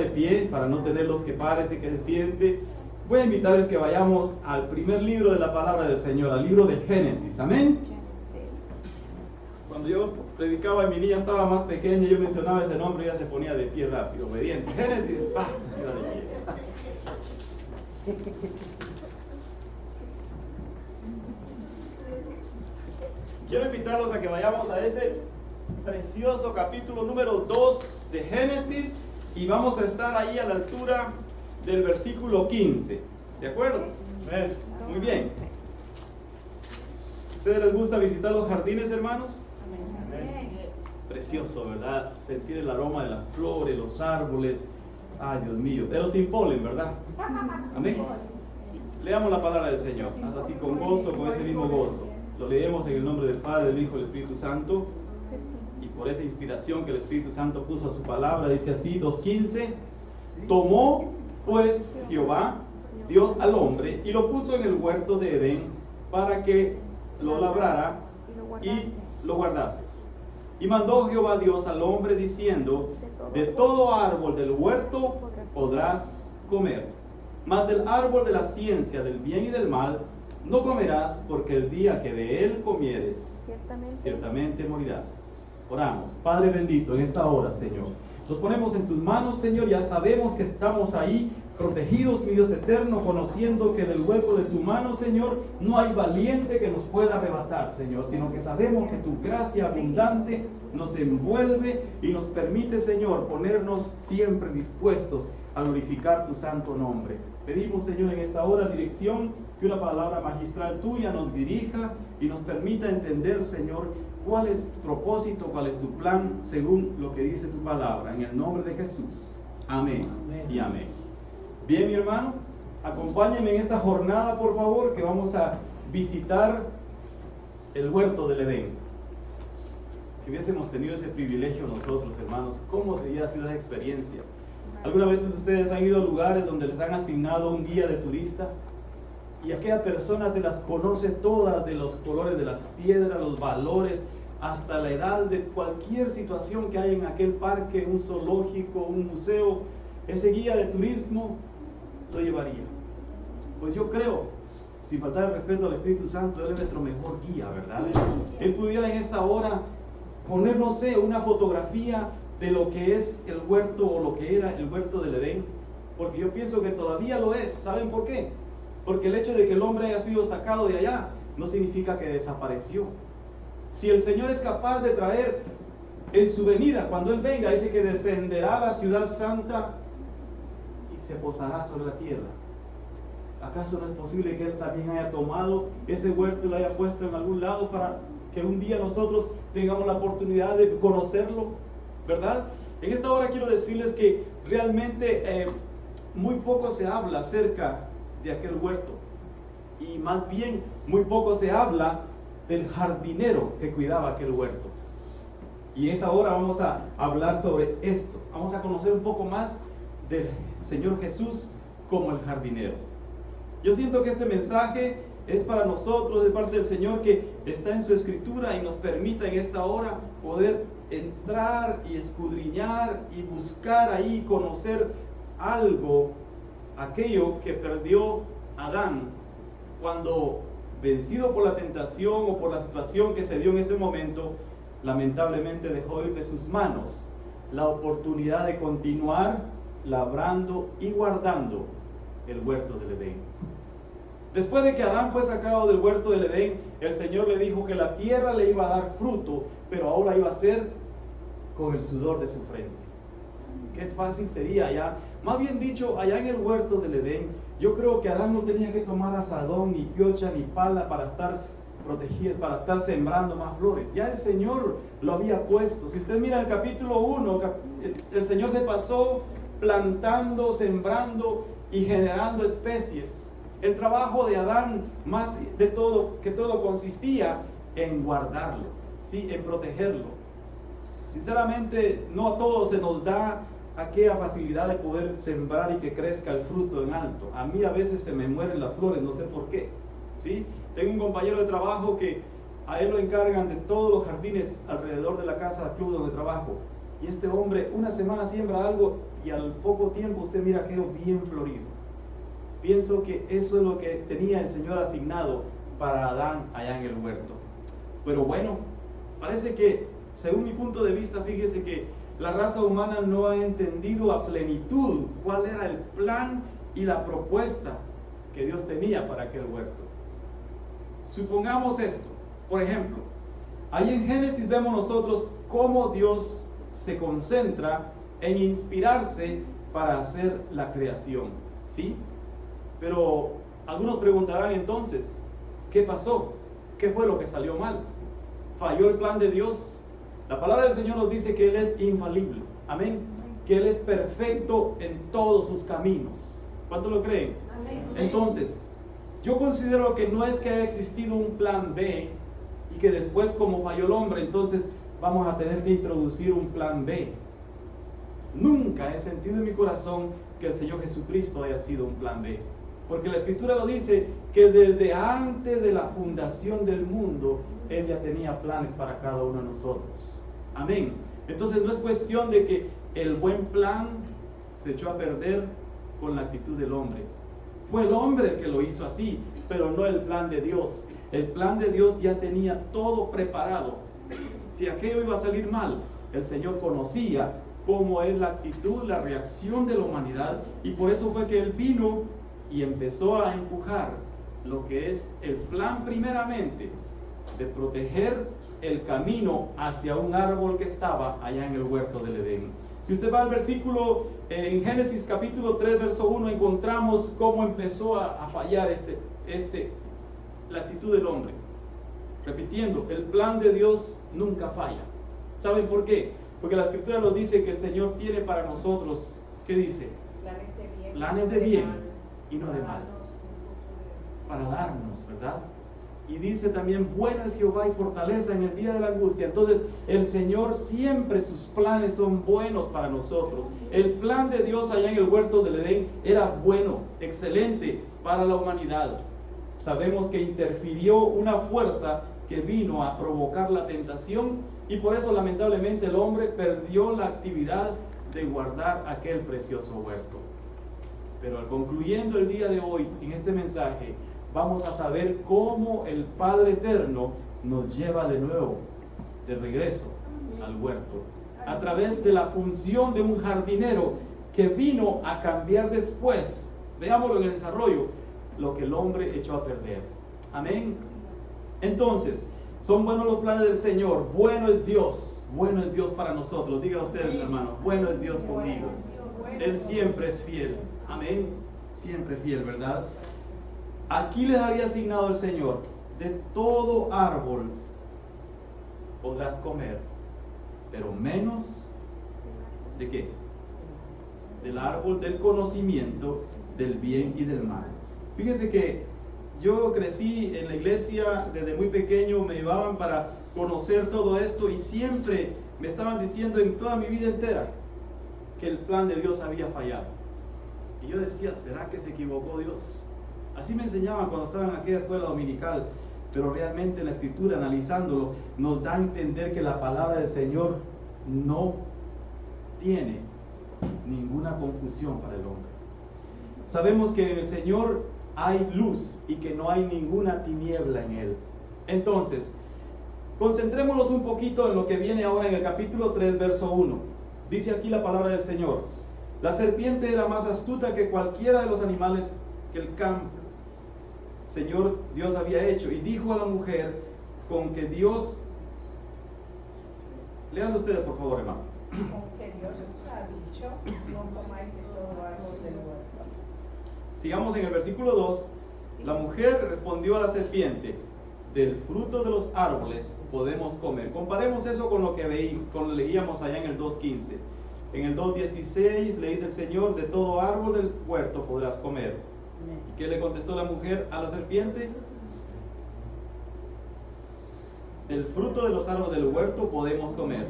de pie para no tenerlos que parece que se siente. Voy a invitarles que vayamos al primer libro de la palabra del Señor, al libro de Génesis. Amén. Cuando yo predicaba y mi niña estaba más pequeña, yo mencionaba ese nombre y ella se ponía de pie rápido, obediente. Génesis, ¡pah! Iba de pie. Quiero invitarlos a que vayamos a ese precioso capítulo número 2 de Génesis y vamos a estar ahí a la altura del versículo 15. ¿De acuerdo? Muy bien. ¿Ustedes les gusta visitar los jardines, hermanos? Precioso, ¿verdad? Sentir el aroma de las flores, los árboles. Ay, Dios mío. Pero sin polen, ¿verdad? Amén. Leamos la palabra del Señor. Haz así con gozo, con ese mismo gozo. Lo leemos en el nombre del Padre, del Hijo y del Espíritu Santo. Y por esa inspiración que el Espíritu Santo puso a su palabra, dice así, 2:15. Tomó pues Jehová, Dios al hombre, y lo puso en el huerto de Edén para que lo labrara y lo guardase. Y mandó Jehová Dios al hombre diciendo, de todo árbol del huerto podrás comer, mas del árbol de la ciencia del bien y del mal no comerás, porque el día que de él comieres, ciertamente morirás. Oramos. Padre bendito, en esta hora, Señor, nos ponemos en tus manos, Señor. Ya sabemos que estamos ahí protegidos, mi Dios eterno, conociendo que en el hueco de tu mano, Señor, no hay valiente que nos pueda arrebatar, Señor, sino que sabemos que tu gracia abundante nos envuelve y nos permite, Señor, ponernos siempre dispuestos a glorificar tu santo nombre. Pedimos, Señor, en esta hora dirección, que una palabra magistral tuya nos dirija y nos permita entender, Señor, cuál es tu propósito, cuál es tu plan, según lo que dice tu palabra. En el nombre de Jesús. Amén, amén y amén. Bien, mi hermano, acompáñenme en esta jornada, por favor, que vamos a visitar el huerto del Edén. Si hubiésemos tenido ese privilegio nosotros, hermanos, ¿cómo sería sido esa experiencia? ¿Alguna vez ustedes han ido a lugares donde les han asignado un guía de turista? Y aquella persona se las conoce todas, de los colores de las piedras, los valores, hasta la edad de cualquier situación que hay en aquel parque, un zoológico, un museo. Ese guía de turismo lo llevaría. Pues yo creo, sin faltar el respeto al Espíritu Santo, Él es nuestro mejor guía, ¿verdad? Él pudiera en esta hora poner, no sé, una fotografía de lo que es el huerto o lo que era el huerto del Edén, porque yo pienso que todavía lo es. ¿Saben por qué? Porque el hecho de que el hombre haya sido sacado de allá no significa que desapareció. Si el Señor es capaz de traer en su venida, cuando Él venga, dice que descenderá a la ciudad santa y se posará sobre la tierra. ¿Acaso no es posible que Él también haya tomado ese huerto y lo haya puesto en algún lado para que un día nosotros tengamos la oportunidad de conocerlo? ¿Verdad? En esta hora quiero decirles que realmente muy poco se habla acerca de aquel huerto, y más bien muy poco se habla del jardinero que cuidaba aquel huerto. Y en esa hora vamos a hablar sobre esto. Vamos a conocer un poco más del Señor Jesús como el jardinero. Yo siento que este mensaje es para nosotros de parte del Señor, que está en su escritura y nos permita en esta hora poder entrar y escudriñar y buscar ahí, conocer algo, aquello que perdió Adán cuando, vencido por la tentación o por la situación que se dio en ese momento, lamentablemente dejó ir de sus manos la oportunidad de continuar labrando y guardando el huerto del Edén. Después de que Adán fue sacado del huerto del Edén, el Señor le dijo que la tierra le iba a dar fruto, pero ahora iba a ser con el sudor de su frente. Qué fácil sería allá, más bien dicho, allá en el huerto del Edén. Yo creo que Adán no tenía que tomar asadón, ni piocha, ni pala para estar protegido, para estar sembrando más flores. Ya el Señor lo había puesto. Si usted mira el capítulo 1, el Señor se pasó plantando, sembrando y generando especies. El trabajo de Adán, más de todo, que todo consistía en guardarlo, ¿sí? En protegerlo. Sinceramente, no a todos se nos da aquella facilidad de poder sembrar y que crezca el fruto en alto. A mí a veces se me mueren las flores, no sé por qué, ¿sí? Tengo un compañero de trabajo que a él lo encargan de todos los jardines alrededor de la casa club donde trabajo. Y este hombre una semana siembra algo y al poco tiempo usted mira aquello bien florido. Pienso que eso es lo que tenía el Señor asignado para Adán allá en el huerto. Pero bueno, parece que, según mi punto de vista, fíjese que la raza humana no ha entendido a plenitud cuál era el plan y la propuesta que Dios tenía para aquel huerto. Supongamos esto, por ejemplo, ahí en Génesis vemos nosotros cómo Dios se concentra en inspirarse para hacer la creación, ¿sí? Pero algunos preguntarán entonces, ¿qué pasó? ¿Qué fue lo que salió mal? ¿Falló el plan de Dios? La palabra del Señor nos dice que Él es infalible, amén, que Él es perfecto en todos sus caminos. ¿Cuántos lo creen? Amén. Entonces, yo considero que no es que haya existido un plan B y que después, como falló el hombre, entonces vamos a tener que introducir un plan B. Nunca he sentido en mi corazón que el Señor Jesucristo haya sido un plan B, porque la Escritura lo dice que desde antes de la fundación del mundo Él ya tenía planes para cada uno de nosotros. Amén. Entonces no es cuestión de que el buen plan se echó a perder con la actitud del hombre. Fue el hombre el que lo hizo así, pero no el plan de Dios. El plan de Dios ya tenía todo preparado. Si aquello iba a salir mal, el Señor conocía cómo es la actitud, la reacción de la humanidad, y por eso fue que Él vino y empezó a empujar lo que es el plan primeramente de proteger el camino hacia un árbol que estaba allá en el huerto del Edén. Si usted va al versículo, en Génesis capítulo 3, verso 1, encontramos cómo empezó a fallar la actitud del hombre. Repitiendo, el plan de Dios nunca falla. ¿Saben por qué? Porque la Escritura nos dice que el Señor tiene para nosotros, ¿qué dice? Planes de bien y no de mal. Para darnos, ¿verdad? Y dice también, bueno es Jehová y fortaleza en el día de la angustia. Entonces, el Señor siempre, sus planes son buenos para nosotros. El plan de Dios allá en el huerto del Edén era bueno, excelente para la humanidad. Sabemos que interfirió una fuerza que vino a provocar la tentación, y por eso lamentablemente el hombre perdió la actividad de guardar aquel precioso huerto. Pero al concluyendo el día de hoy en este mensaje, vamos a saber cómo el Padre Eterno nos lleva de nuevo, de regreso al huerto, a través de la función de un jardinero que vino a cambiar después, veámoslo en el desarrollo, lo que el hombre echó a perder. Amén. Entonces, son buenos los planes del Señor. Bueno es Dios para nosotros. Digan ustedes, hermanos, bueno es Dios conmigo. Él siempre es fiel. Amén. Siempre fiel, ¿verdad? Aquí les había asignado el Señor: de todo árbol podrás comer, pero menos ¿de qué? Del árbol del conocimiento del bien y del mal. Fíjense que yo crecí en la iglesia desde muy pequeño, me llevaban para conocer todo esto y siempre me estaban diciendo en toda mi vida entera que el plan de Dios había fallado. Y yo decía, ¿será que se equivocó Dios? Así me enseñaban cuando estaba en aquella escuela dominical, pero realmente la Escritura, analizándolo, nos da a entender que la palabra del Señor no tiene ninguna confusión para el hombre. Sabemos que en el Señor hay luz y que no hay ninguna tiniebla en Él. Entonces, concentrémonos un poquito en lo que viene ahora en el capítulo 3, verso 1. Dice aquí la palabra del Señor: la serpiente era más astuta que cualquiera de los animales que el campo Señor Dios había hecho, y dijo a la mujer, con que Dios... Lean ustedes, por favor, hermano. Con que Dios os ha dicho, no comáis de todo árbol del huerto. Sigamos en el versículo 2. La mujer respondió a la serpiente: del fruto de los árboles podemos comer. Comparemos eso con lo que leíamos allá en el 2.15. En el 2.16 le dice el Señor: de todo árbol del huerto podrás comer. ¿Y qué le contestó la mujer a la serpiente? Del fruto de los árboles del huerto podemos comer.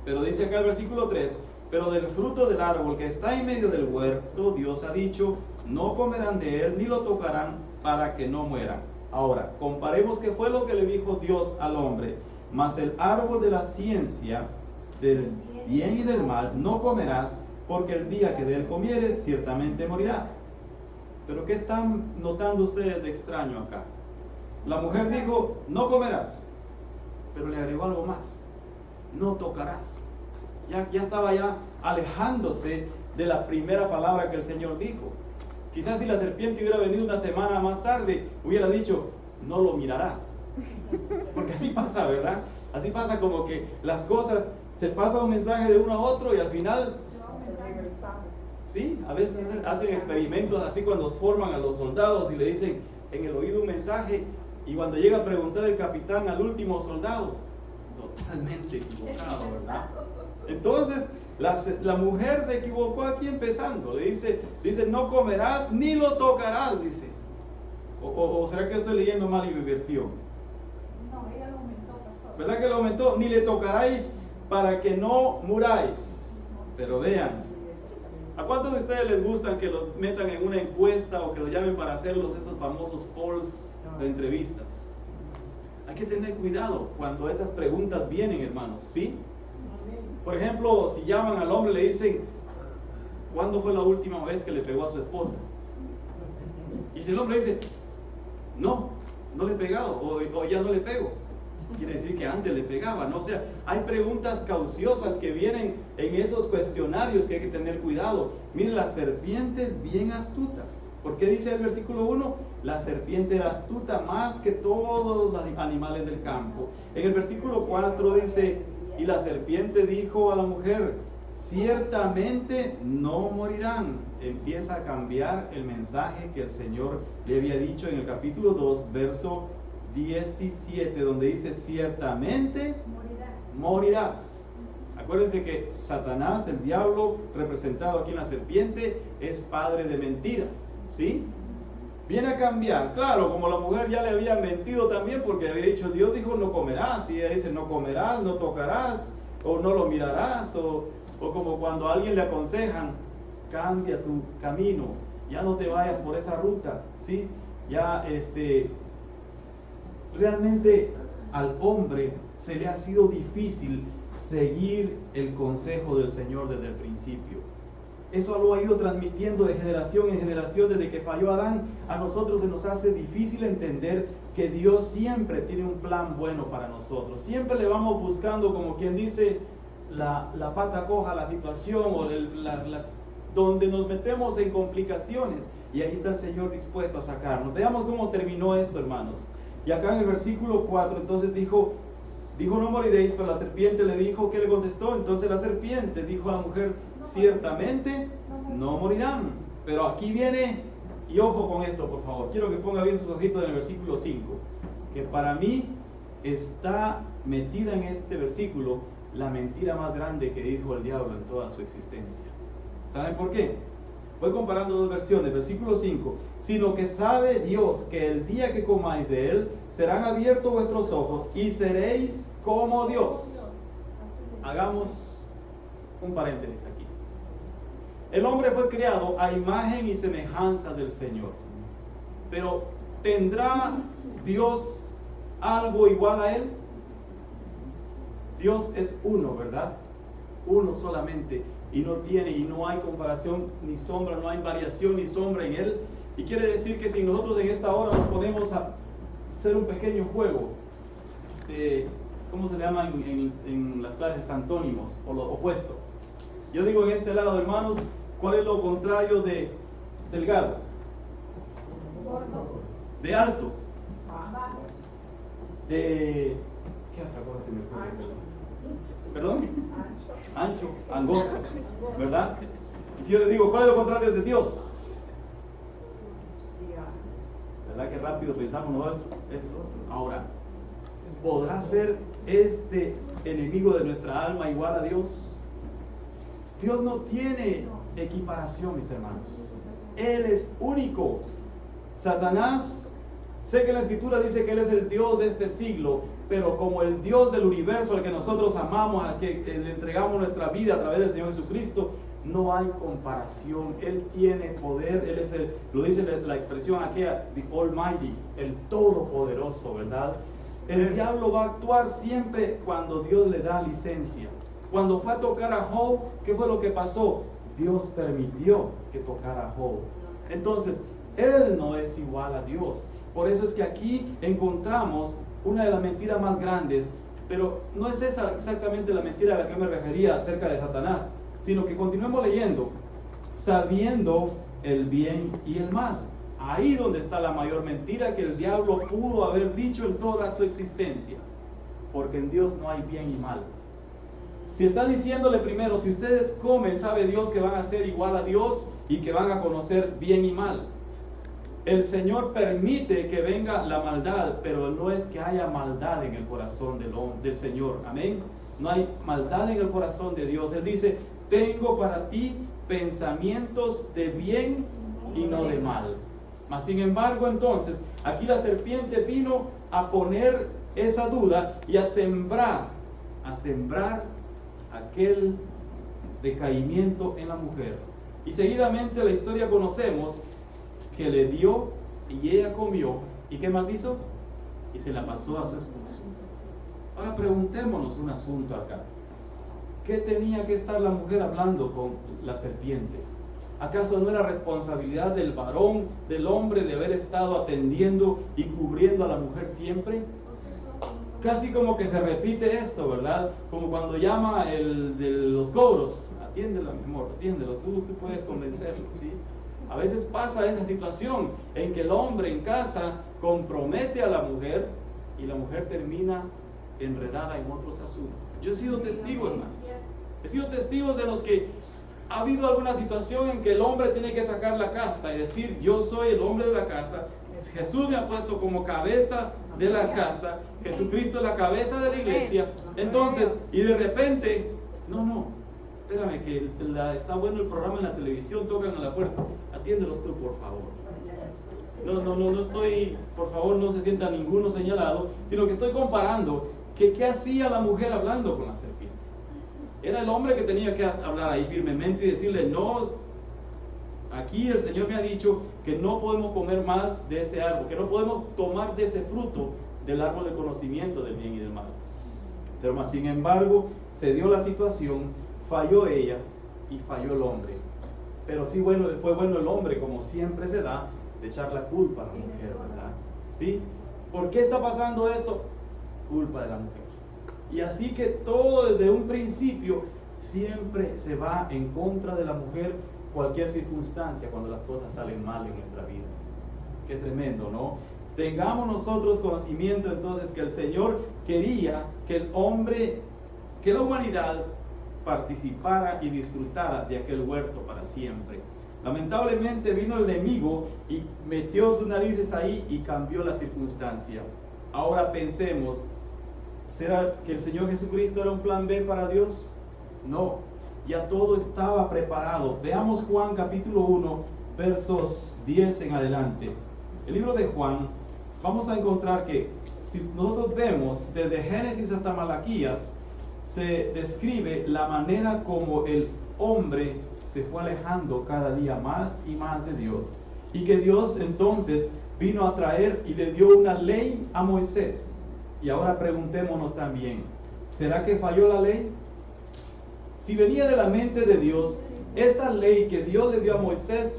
Pero dice acá el versículo 3: pero del fruto del árbol que está en medio del huerto, Dios ha dicho, no comerán de él ni lo tocarán, para que no mueran. Ahora, comparemos qué fue lo que le dijo Dios al hombre: mas el árbol de la ciencia del bien y del mal no comerás, porque el día que de él comieres, ciertamente morirás. Pero ¿qué están notando ustedes de extraño acá? La mujer dijo, no comerás, pero le agregó algo más, no tocarás. Ya estaba alejándose de la primera palabra que el Señor dijo. Quizás si la serpiente hubiera venido una semana más tarde, hubiera dicho, no lo mirarás. Porque así pasa, ¿verdad? Así pasa, como que las cosas, se pasa un mensaje de uno a otro y al final, sí, a veces hacen experimentos así cuando forman a los soldados y le dicen en el oído un mensaje, y cuando llega a preguntar el capitán al último soldado, totalmente equivocado, ¿verdad? Entonces, la mujer se equivocó aquí empezando. Le dice, no comerás ni lo tocarás, dice. ¿O será que estoy leyendo mal y mi versión? No, ella lo aumentó, pastor. ¿Verdad que lo aumentó? Ni le tocaráis para que no muráis. Pero vean, ¿a cuántos de ustedes les gustan que los metan en una encuesta o que los llamen para hacer esos famosos polls de entrevistas? Hay que tener cuidado cuando esas preguntas vienen, hermanos, ¿sí? Por ejemplo, si llaman al hombre y le dicen, ¿cuándo fue la última vez que le pegó a su esposa? Y si el hombre dice, no le he pegado, o ya no le pego, quiere decir que antes le pegaba, ¿no? O sea, hay preguntas cauciosas que vienen en esos cuestionarios que hay que tener cuidado. Miren, la serpiente es bien astuta. ¿Por qué dice el versículo 1? La serpiente era astuta más que todos los animales del campo. En el versículo 4 dice, y la serpiente dijo a la mujer, ciertamente no morirán. Empieza a cambiar el mensaje que el Señor le había dicho en el capítulo 2, verso 17, donde dice, ciertamente morirás. Acuérdense que Satanás, el diablo, representado aquí en la serpiente, es padre de mentiras, ¿sí? Viene a cambiar, claro, como la mujer ya le había mentido también, porque había dicho, Dios dijo no comerás, y ella dice no comerás, no tocarás, o no lo mirarás, o como cuando a alguien le aconsejan, cambia tu camino, ya no te vayas por esa ruta, ¿sí? Ya realmente al hombre se le ha sido difícil seguir el consejo del Señor desde el principio. Eso lo ha ido transmitiendo de generación en generación desde que falló Adán. A nosotros se nos hace difícil entender que Dios siempre tiene un plan bueno para nosotros. Siempre le vamos buscando, como quien dice, la pata coja a la situación o donde nos metemos en complicaciones. Y ahí está el Señor dispuesto a sacarnos. Veamos cómo terminó esto, hermanos. Y acá en el versículo 4, entonces dijo, no moriréis, pero la serpiente le dijo, ¿qué le contestó? Entonces la serpiente dijo a la mujer, ciertamente no morirán. Pero aquí viene, y ojo con esto por favor, quiero que ponga bien sus ojitos en el versículo 5, que para mí está metida en este versículo la mentira más grande que dijo el diablo en toda su existencia. ¿Saben por qué? Voy comparando dos versiones. Versículo 5, sino que sabe Dios que el día que comáis de él, serán abiertos vuestros ojos y seréis como Dios. Hagamos un paréntesis aquí. El hombre fue creado a imagen y semejanza del Señor. Pero ¿tendrá Dios algo igual a él? Dios es uno, ¿verdad? Uno solamente. Y no hay comparación ni sombra, no hay variación ni sombra en él. Y quiere decir que si nosotros en esta hora nos ponemos a hacer un pequeño juego de, ¿cómo se llama en las clases? Antónimos, o lo opuesto. Yo digo en este lado, hermanos, ¿cuál es lo contrario de delgado? De alto. De... ¿qué otra cosa se me ocurre? ¿Perdón? Ancho, angosto, ¿verdad? Y si yo le digo, ¿cuál es lo contrario de Dios? ¿Verdad que rápido pensamos nosotros? Eso. Ahora, ¿podrá ser este enemigo de nuestra alma igual a Dios? Dios no tiene equiparación, mis hermanos. Él es único. Satanás, sé que la Escritura dice que Él es el Dios de este siglo, pero como el Dios del universo al que nosotros amamos, al que le entregamos nuestra vida a través del Señor Jesucristo, no hay comparación. Él tiene poder, Él es lo dice la expresión aquella, the Almighty, el Todopoderoso, ¿verdad? El diablo va a actuar siempre cuando Dios le da licencia. Cuando fue a tocar a Job, ¿qué fue lo que pasó? Dios permitió que tocara a Job. Entonces, él no es igual a Dios. Por eso es que aquí encontramos una de las mentiras más grandes, pero no es esa exactamente la mentira a la que me refería acerca de Satanás, sino que continuemos leyendo, sabiendo el bien y el mal. Ahí donde está la mayor mentira que el diablo pudo haber dicho en toda su existencia, porque en Dios no hay bien y mal. Si está diciéndole primero, si ustedes comen, sabe Dios que van a ser igual a Dios y que van a conocer bien y mal. El Señor permite que venga la maldad, pero no es que haya maldad en el corazón del Señor. Amén. No hay maldad en el corazón de Dios. Él dice, tengo para ti pensamientos de bien y no de mal. Mas sin embargo, entonces, aquí la serpiente vino a poner esa duda y a sembrar aquel decaimiento en la mujer. Y seguidamente la historia conocemos que le dio y ella comió. ¿Y qué más hizo? Y se la pasó a su esposo. Ahora preguntémonos un asunto acá. ¿Qué tenía que estar la mujer hablando con la serpiente? ¿Acaso no era responsabilidad del varón, del hombre, de haber estado atendiendo y cubriendo a la mujer siempre? Casi como que se repite esto, ¿verdad? Como cuando llama el de los cobros, atiéndelo, mi amor, atiéndelo, tú puedes convencerlo, ¿sí? A veces pasa esa situación en que el hombre en casa compromete a la mujer y la mujer termina enredada en otros asuntos. Yo he sido testigo, hermanos. He sido testigo de los que ha habido alguna situación en que el hombre tiene que sacar la casta y decir, yo soy el hombre de la casa, Jesús me ha puesto como cabeza de la casa, Jesucristo es la cabeza de la iglesia. Entonces, y de repente, no, espérame que está bueno el programa en la televisión, tocan a la puerta, atiéndelos tú, por favor. No estoy, por favor, no se sienta ninguno señalado, sino que estoy comparando que qué hacía la mujer hablando con la serpiente. Era el hombre que tenía que hablar ahí firmemente y decirle, no, aquí el Señor me ha dicho que no podemos comer más de ese árbol, que no podemos tomar de ese fruto del árbol de conocimiento del bien y del mal. Pero más sin embargo, se dio la situación, falló ella y falló el hombre. Pero sí, fue bueno el hombre, como siempre se da, de echar la culpa a la mujer, ¿verdad? ¿Sí? ¿Por qué está pasando esto? Culpa de la mujer. Y así que todo desde un principio siempre se va en contra de la mujer, cualquier circunstancia, cuando las cosas salen mal en nuestra vida. Qué tremendo, ¿no? Tengamos nosotros conocimiento entonces que el Señor quería que el hombre, que la humanidad participara y disfrutara de aquel huerto para siempre. Lamentablemente vino el enemigo y metió sus narices ahí y cambió la circunstancia. Ahora pensemos, ¿será que el Señor Jesucristo era un plan B para Dios? No, ya todo estaba preparado. Veamos Juan capítulo 1, versos 10 en adelante. El libro de Juan, vamos a encontrar que si nosotros vemos desde Génesis hasta Malaquías, se describe la manera como el hombre se fue alejando cada día más y más de Dios. Y que Dios entonces vino a traer y le dio una ley a Moisés. Y ahora preguntémonos también, ¿será que falló la ley? Si venía de la mente de Dios, esa ley que Dios le dio a Moisés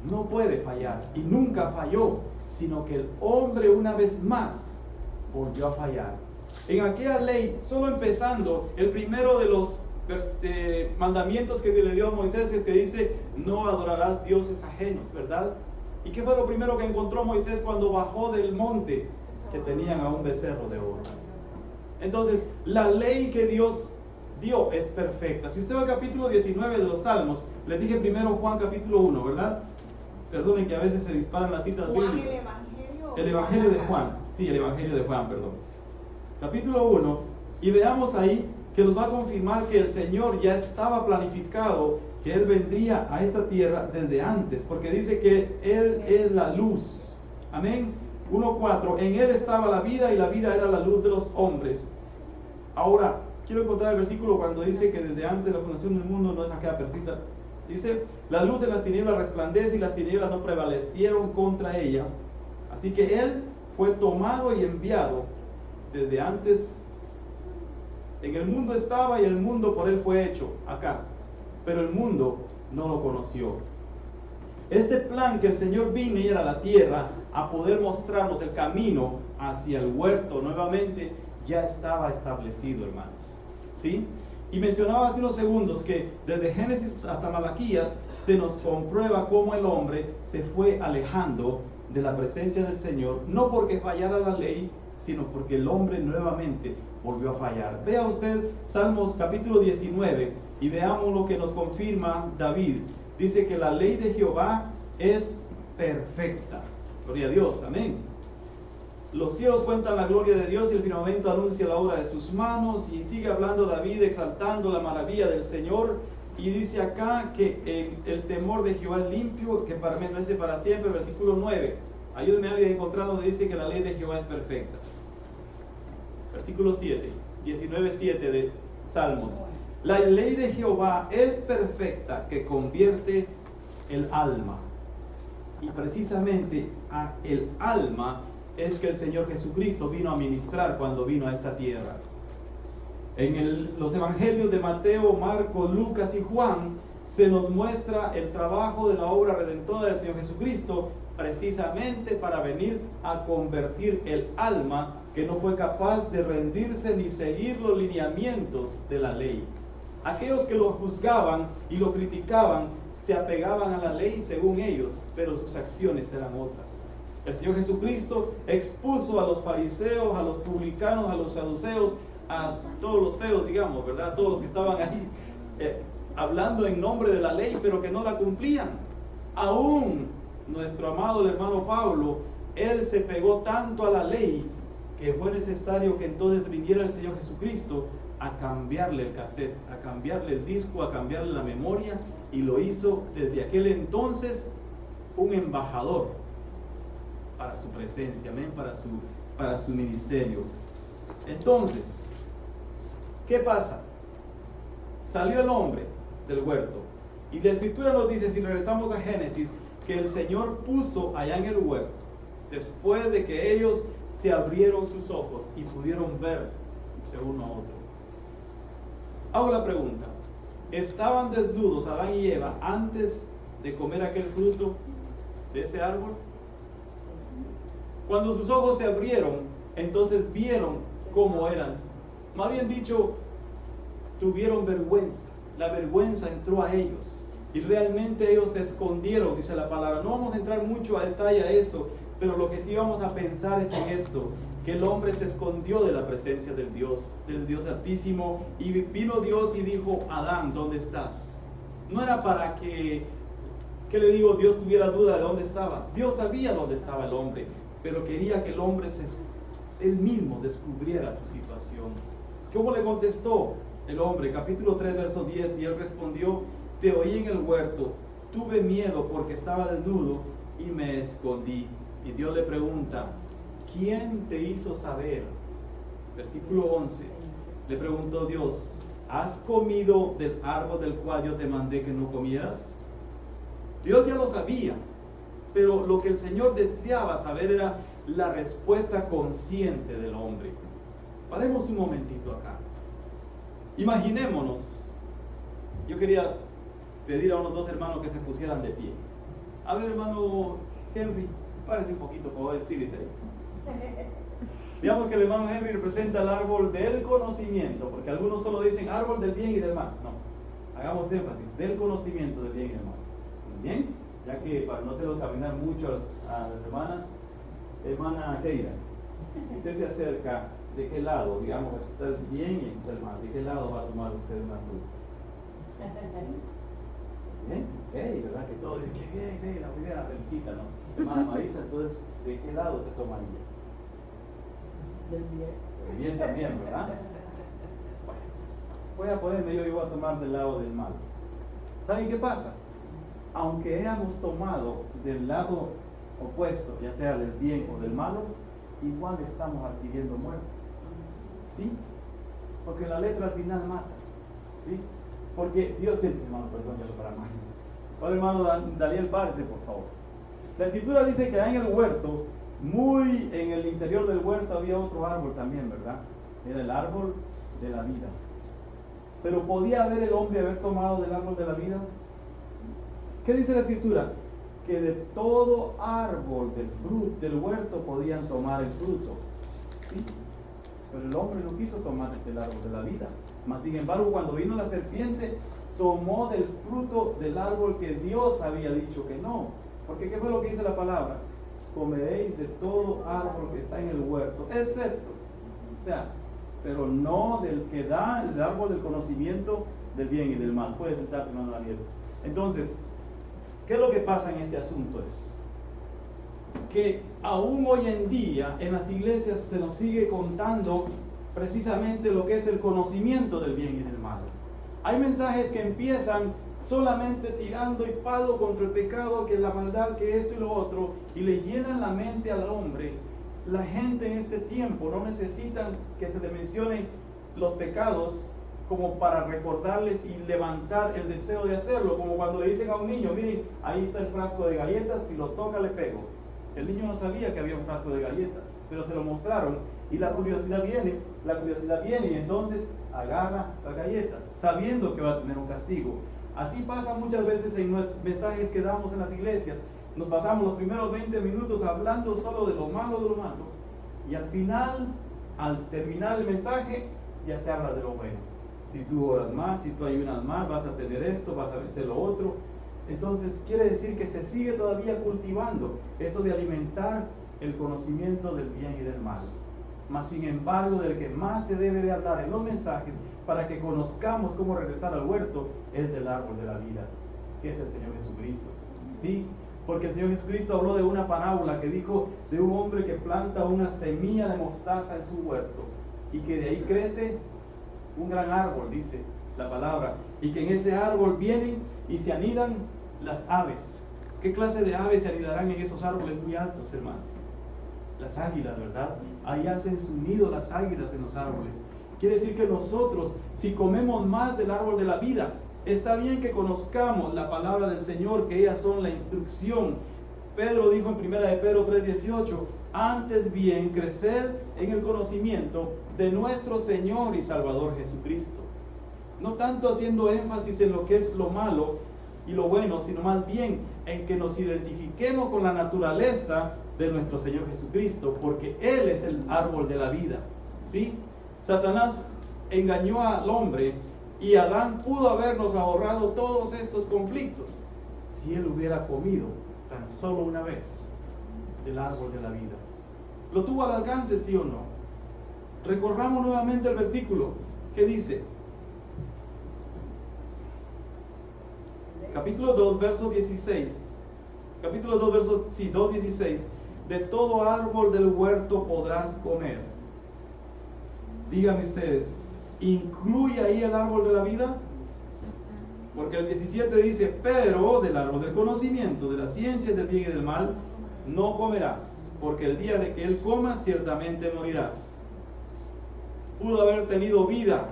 no puede fallar. Y nunca falló, sino que el hombre una vez más volvió a fallar. En aquella ley, solo empezando, el primero de los mandamientos que le dio a Moisés es que dice, no adorarás dioses ajenos, ¿verdad? ¿Y qué fue lo primero que encontró Moisés cuando bajó del monte? Que tenían a un becerro de oro. Entonces, la ley que Dios dio es perfecta. Si usted va al capítulo 19 de los Salmos, les dije primero Juan capítulo 1, ¿verdad? Perdonen que a veces se disparan las citas bíblicas. El Evangelio de Juan. Sí, el Evangelio de Juan, perdón. Capítulo 1, y veamos ahí que nos va a confirmar que el Señor ya estaba planificado, que Él vendría a esta tierra desde antes, porque dice que Él es la luz. Amén. 1:4, en Él estaba la vida y la vida era la luz de los hombres. Ahora, quiero encontrar el versículo cuando dice que desde antes de la fundación del mundo, no es aquella perdida. Dice, la luz en las tinieblas resplandece y las tinieblas no prevalecieron contra ella. Así que Él fue tomado y enviado desde antes. En el mundo estaba y el mundo por Él fue hecho, acá. Pero el mundo no lo conoció. Este plan que el Señor viniera a la tierra a poder mostrarnos el camino hacia el huerto nuevamente, ya estaba establecido, hermanos. ¿Sí? Y mencionaba hace unos segundos que desde Génesis hasta Malaquías se nos comprueba cómo el hombre se fue alejando de la presencia del Señor, no porque fallara la ley, sino porque el hombre nuevamente volvió a fallar. Vea usted Salmos capítulo 19 y veamos lo que nos confirma David. Dice que la ley de Jehová es perfecta. Gloria a Dios, amén. Los cielos cuentan la gloria de Dios y el firmamento anuncia la obra de sus manos. Y sigue hablando David exaltando la maravilla del Señor. Y dice acá que el temor de Jehová es limpio, que permanece para siempre. Versículo 9. Ayúdeme a alguien a encontrar donde dice que la ley de Jehová es perfecta. Versículo 7, 19:7 de Salmos. La ley de Jehová es perfecta, que convierte el alma. Y precisamente a el alma es que el Señor Jesucristo vino a ministrar cuando vino a esta tierra. En los evangelios de Mateo, Marcos, Lucas y Juan se nos muestra el trabajo de la obra redentora del Señor Jesucristo, precisamente para venir a convertir el alma que no fue capaz de rendirse ni seguir los lineamientos de la ley. Aquellos que lo juzgaban y lo criticaban se apegaban a la ley según ellos, pero sus acciones eran otras. El Señor Jesucristo expuso a los fariseos, a los publicanos, a los saduceos, a todos los feos, digamos, ¿verdad? A todos los que estaban ahí hablando en nombre de la ley, pero que no la cumplían. Aún nuestro amado el hermano Pablo, él se pegó tanto a la ley que fue necesario que entonces viniera el Señor Jesucristo a cambiarle el cassette, a cambiarle el disco, a cambiarle la memoria, y lo hizo desde aquel entonces un embajador para su presencia, amén, para su ministerio. Entonces, ¿qué pasa? Salió el hombre del huerto, y la Escritura nos dice, si regresamos a Génesis, que el Señor puso allá en el huerto, después de que ellos se abrieron sus ojos y pudieron verse uno a otro. Hago la pregunta, ¿estaban desnudos Adán y Eva antes de comer aquel fruto de ese árbol? Cuando sus ojos se abrieron, entonces vieron cómo eran. Más bien dicho, tuvieron vergüenza. La vergüenza entró a ellos. Y realmente ellos se escondieron, dice la palabra. No vamos a entrar mucho a detalle a eso, pero lo que sí vamos a pensar es en esto, que el hombre se escondió de la presencia del Dios Altísimo, y vino Dios y dijo, Adán, ¿dónde estás? No era para que le digo, Dios tuviera duda de dónde estaba. Dios sabía dónde estaba el hombre, pero quería que el hombre él mismo descubriera su situación. ¿Cómo le contestó el hombre? Capítulo 3, verso 10, y él respondió, te oí en el huerto, tuve miedo porque estaba desnudo y me escondí. Y Dios le pregunta, ¿quién te hizo saber? Versículo 11, le preguntó Dios, ¿has comido del árbol del cual yo te mandé que no comieras? Dios ya lo sabía, pero lo que el Señor deseaba saber era la respuesta consciente del hombre. Paremos un momentito acá. Imaginémonos, yo quería pedir a unos dos hermanos que se pusieran de pie. A ver, hermano Henry, párese un poquito, por favor, estírese ahí. Digamos que el hermano Henry representa el árbol del conocimiento, porque algunos solo dicen árbol del bien y del mal. No, hagamos énfasis, del conocimiento del bien y del mal. Bien, ya que para no hacerlo caminar mucho a las hermanas, hermana Keira, si usted se acerca, ¿de qué lado? Digamos, está el bien y está el mal. ¿De qué lado va a tomar usted una fruta? Bien, ¿verdad? Que todos dicen, qué bien, la primera felicita, ¿no? Hermana Marisa, entonces, ¿de qué lado se tomaría? Del bien. Del bien también, ¿verdad? Bueno, voy a ponerme yo voy a tomar del lado del mal. ¿Saben qué pasa? Aunque hayamos tomado del lado opuesto, ya sea del bien o del malo, igual estamos adquiriendo muerte. ¿Sí? Porque la letra al final mata. ¿Sí? Porque Dios es, hermano, perdón, ya lo para mal. Ahora, hermano Daniel, párese, por favor. La Escritura dice que en el huerto, muy en el interior del huerto había otro árbol también, ¿verdad? Era el árbol de la vida. Pero ¿podía haber el hombre haber tomado del árbol de la vida? ¿Qué dice la Escritura? Que de todo árbol del huerto podían tomar el fruto. ¿Sí? Pero el hombre no quiso tomar del árbol de la vida. Mas sin embargo, cuando vino la serpiente, tomó del fruto del árbol que Dios había dicho que no. Porque ¿qué fue lo que dice la palabra? Comeréis de todo árbol que está en el huerto, excepto, o sea, pero no del que da el árbol del conocimiento del bien y del mal. Puedes estar, hermano Daniel. Entonces, ¿qué es lo que pasa en este asunto? Es que aún hoy en día en las iglesias se nos sigue contando precisamente lo que es el conocimiento del bien y del mal. Hay mensajes que empiezan solamente tirando y palo contra el pecado, que la maldad, que esto y lo otro, y le llenan la mente al hombre. La gente en este tiempo no necesitan que se le mencionen los pecados como para recordarles y levantar el deseo de hacerlo, como cuando le dicen a un niño, miren, ahí está el frasco de galletas, si lo toca le pego. El niño no sabía que había un frasco de galletas, pero se lo mostraron y la curiosidad viene y entonces agarra las galletas, sabiendo que va a tener un castigo. Así pasa muchas veces en los mensajes que damos en las iglesias. Nos pasamos los primeros 20 minutos hablando solo de lo malo, y al final, al terminar el mensaje, ya se habla de lo bueno. Si tú oras más, si tú ayunas más, vas a tener esto, vas a vencer lo otro. Entonces quiere decir que se sigue todavía cultivando eso de alimentar el conocimiento del bien y del mal. Mas sin embargo, del que más se debe de hablar en los mensajes para que conozcamos cómo regresar al huerto es del árbol de la vida, que es el Señor Jesucristo. ¿Sí? Porque el Señor Jesucristo habló de una parábola que dijo de un hombre que planta una semilla de mostaza en su huerto y que de ahí crece un gran árbol, dice la palabra, y que en ese árbol vienen y se anidan las aves. ¿Qué clase de aves se anidarán en esos árboles muy altos, hermanos? Las águilas, ¿verdad? Ahí hacen su nido las águilas en los árboles. Quiere decir que nosotros, si comemos más del árbol de la vida, está bien que conozcamos la palabra del Señor, que ellas son la instrucción. Pedro dijo en 1 de Pedro 3:18, antes bien crecer en el conocimiento de nuestro Señor y Salvador Jesucristo. No tanto haciendo énfasis en lo que es lo malo y lo bueno, sino más bien en que nos identifiquemos con la naturaleza de nuestro Señor Jesucristo, porque Él es el árbol de la vida. ¿Sí? Satanás engañó al hombre y Adán pudo habernos ahorrado todos estos conflictos si él hubiera comido tan solo una vez del árbol de la vida. ¿Lo tuvo al alcance, sí o no? Recorramos nuevamente el versículo que dice, capítulo 2, verso 16. Capítulo 2, verso 2:16. De todo árbol del huerto podrás comer. Díganme ustedes, ¿incluye ahí el árbol de la vida? Porque el 17 dice, pero del árbol del conocimiento, de la ciencia del bien y del mal, no comerás, porque el día de que él coma, ciertamente morirás. Pudo haber tenido vida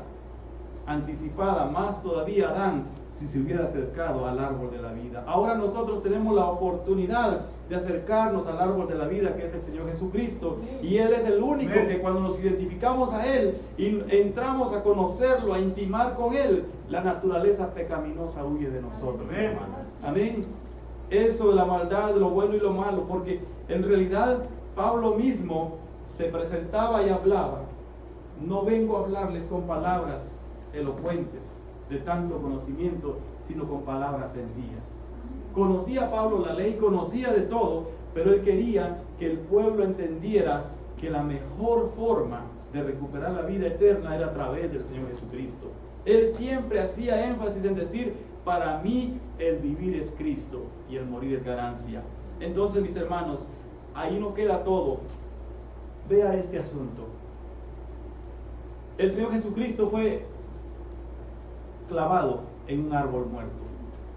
anticipada, más todavía Adán, si se hubiera acercado al árbol de la vida. Ahora nosotros tenemos la oportunidad de acercarnos al árbol de la vida, que es el Señor Jesucristo, y Él es el único que cuando nos identificamos a Él y entramos a conocerlo, a intimar con Él, la naturaleza pecaminosa huye de nosotros, hermanos. Amén. Eso de la maldad, de lo bueno y lo malo, porque en realidad Pablo mismo se presentaba y hablaba. No vengo a hablarles con palabras elocuentes de tanto conocimiento, sino con palabras sencillas. Conocía Pablo la ley, conocía de todo, pero él quería que el pueblo entendiera que la mejor forma de recuperar la vida eterna era a través del Señor Jesucristo. Él siempre hacía énfasis en decir, para mí el vivir es Cristo y el morir es ganancia. Entonces, mis hermanos, ahí no queda todo. Vea este asunto. El Señor Jesucristo fue clavado en un árbol muerto,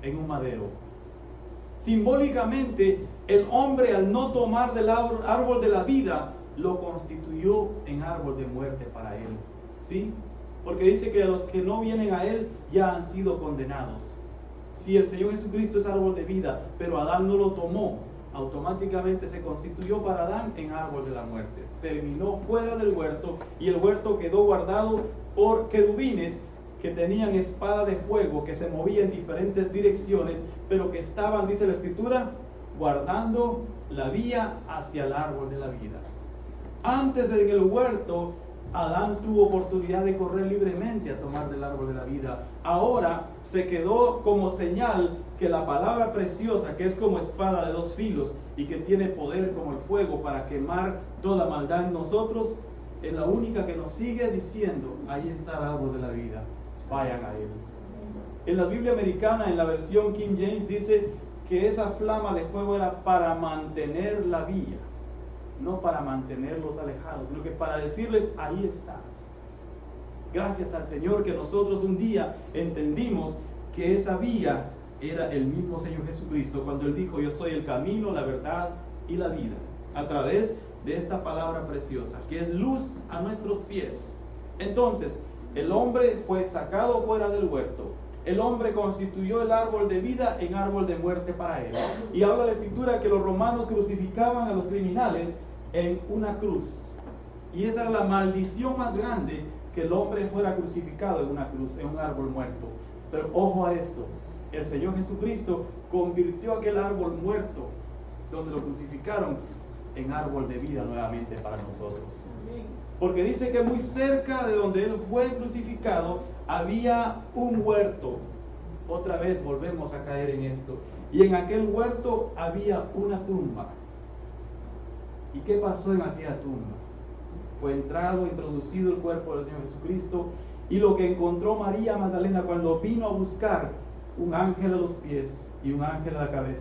en un madero. Simbólicamente, el hombre, al no tomar del árbol de la vida, lo constituyó en árbol de muerte para él. ¿Sí? Porque dice que los que no vienen a él ya han sido condenados. Si el Señor Jesucristo es árbol de vida, pero Adán no lo tomó, automáticamente se constituyó para Adán en árbol de la muerte. Terminó fuera del huerto y el huerto quedó guardado por querubines que tenían espada de fuego, que se movía en diferentes direcciones, pero que estaban, dice la Escritura, guardando la vía hacia el árbol de la vida. Antes en el huerto, Adán tuvo oportunidad de correr libremente a tomar del árbol de la vida. Ahora se quedó como señal que la palabra preciosa, que es como espada de dos filos y que tiene poder como el fuego para quemar toda maldad en nosotros, es la única que nos sigue diciendo, ahí está el árbol de la vida, vayan a él. En la Biblia americana, en la versión King James, dice que esa flama de fuego era para mantener la vía, no para mantenerlos alejados, sino que para decirles, ahí está. Gracias al Señor que nosotros un día entendimos que esa vía era el mismo Señor Jesucristo, cuando Él dijo, yo soy el camino, la verdad y la vida, a través de esta palabra preciosa, que es luz a nuestros pies. Entonces, el hombre fue sacado fuera del huerto. El hombre constituyó el árbol de vida en árbol de muerte para él. Y habla la Escritura que los romanos crucificaban a los criminales en una cruz. Y esa era la maldición más grande, que el hombre fuera crucificado en una cruz, en un árbol muerto. Pero ojo a esto, el Señor Jesucristo convirtió aquel árbol muerto, donde lo crucificaron, en árbol de vida nuevamente para nosotros. Porque dice que muy cerca de donde Él fue crucificado había un huerto. Otra vez volvemos a caer en esto. Y en aquel huerto había una tumba. ¿Y qué pasó en aquella tumba? Fue introducido el cuerpo del Señor Jesucristo, y lo que encontró María Magdalena cuando vino a buscar un ángel a los pies y un ángel a la cabeza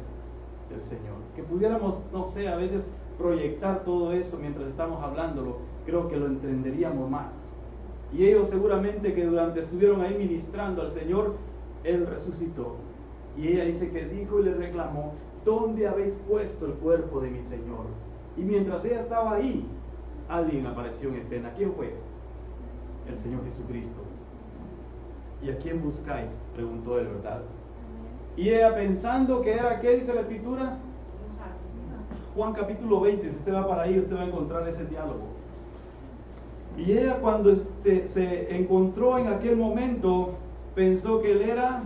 del Señor. Que pudiéramos, no sé, a veces proyectar todo eso mientras estamos hablándolo, creo que lo entenderíamos más. Y ellos seguramente que durante estuvieron ahí ministrando al Señor, Él resucitó. Y ella dice que dijo y le reclamó, ¿dónde habéis puesto el cuerpo de mi Señor? Y mientras ella estaba ahí, alguien apareció en escena. ¿Quién fue? El Señor Jesucristo. ¿Y a quién buscáis?, preguntó Él, ¿verdad? Y ella pensando que era, ¿qué dice la Escritura? Juan capítulo 20, si usted va para ahí, usted va a encontrar ese diálogo. Y ella cuando se encontró en aquel momento, pensó que Él era...